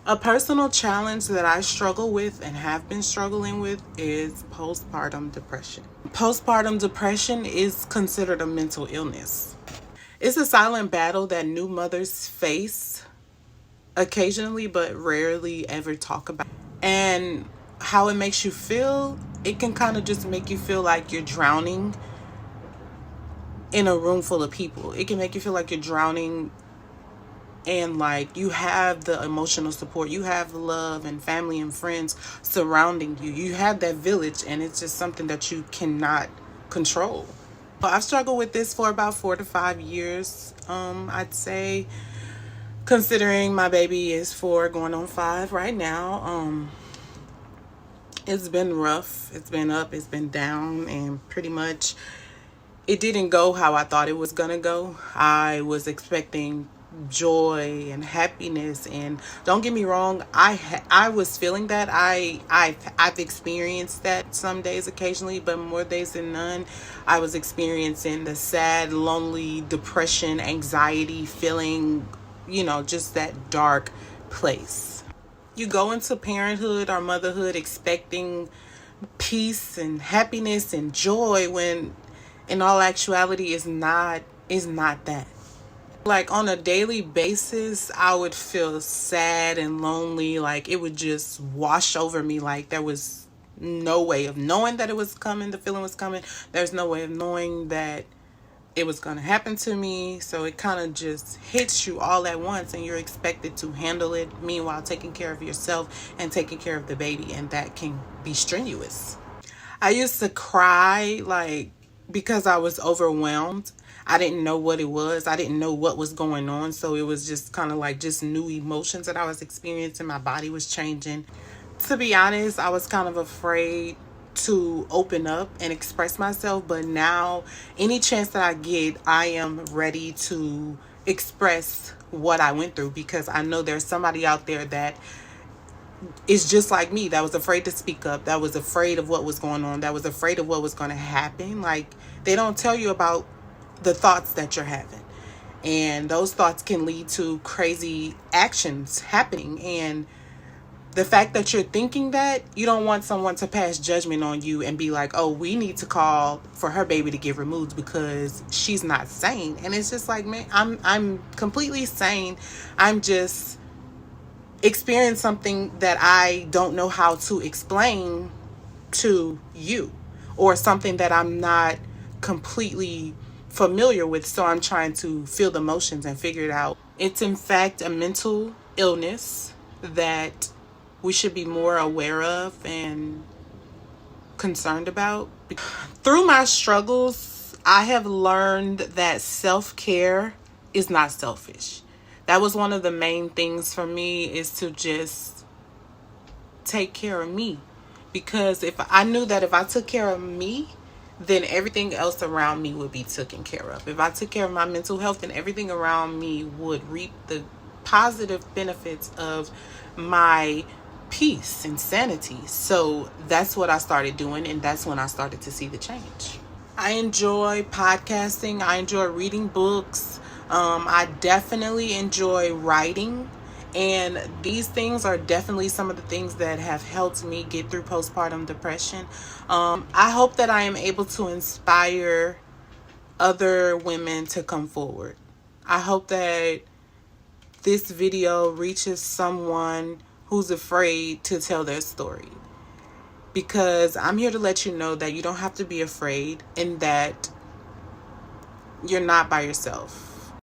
A personal challenge that I struggle with and have been struggling with is postpartum depression. Postpartum depression is considered a mental illness. It's a silent battle that new mothers face occasionally but rarely ever talk about. And how it makes you feel, it can kind of just make you feel like you're drowning in a room full of people. It can make you feel like you're drowning and like you have the emotional support, you have love and family and friends surrounding you, you have that village, and it's just something that you cannot control. Well, I've struggled with this for about 4 to 5 years, I'd say, considering my baby is 4 going on 5 right now. It's been rough, it's been up, it's been down, and pretty much it didn't go how I thought it was gonna go. I was expecting joy and happiness, and don't get me wrong, I was feeling that. I've experienced that some days occasionally, but more days than none I was experiencing the sad, lonely, depression, anxiety feeling, just that dark place. You go into parenthood or motherhood expecting peace and happiness and joy, when in all actuality is not that. Like on a daily basis, I would feel sad and lonely. Like it would just wash over me. Like there was no way of knowing that it was coming. The feeling was coming. There's no way of knowing that it was going to happen to me. So it kind of just hits you all at once, and you're expected to handle it. Meanwhile, taking care of yourself and taking care of the baby. And that can be strenuous. I used to cry because I was overwhelmed. I didn't know what it was. I didn't know what was going on. So it was just kind of like just new emotions that I was experiencing. My body was changing. To be honest, I was kind of afraid to open up and express myself. But now, any chance that I get, I am ready to express what I went through, because I know there's somebody out there that is just like me, that was afraid to speak up, that was afraid of what was going on, that was afraid of what was going to happen. Like, they don't tell you about the thoughts that you're having, and those thoughts can lead to crazy actions happening. And the fact that you're thinking that, you don't want someone to pass judgment on you and be like, oh, we need to call for her baby to get removed because she's not sane. And it's just like, man, I'm completely sane. I'm just experiencing something that I don't know how to explain to you, or something that I'm not completely familiar with. So I'm trying to feel the emotions and figure it out. It's in fact a mental illness that we should be more aware of and concerned about. Through my struggles, I have learned that self-care is not selfish. That was one of the main things for me, is to just take care of me. Because if I knew that if I took care of me, then everything else around me would be taken care of. If I took care of my mental health, then everything around me would reap the positive benefits of my peace and sanity. So that's what I started doing, and that's when I started to see the change. I enjoy podcasting. I enjoy reading books. I definitely enjoy writing. And these things are definitely some of the things that have helped me get through postpartum depression. I hope that I am able to inspire other women to come forward. I hope that this video reaches someone who's afraid to tell their story. Because I'm here to let you know that you don't have to be afraid, and that you're not by yourself.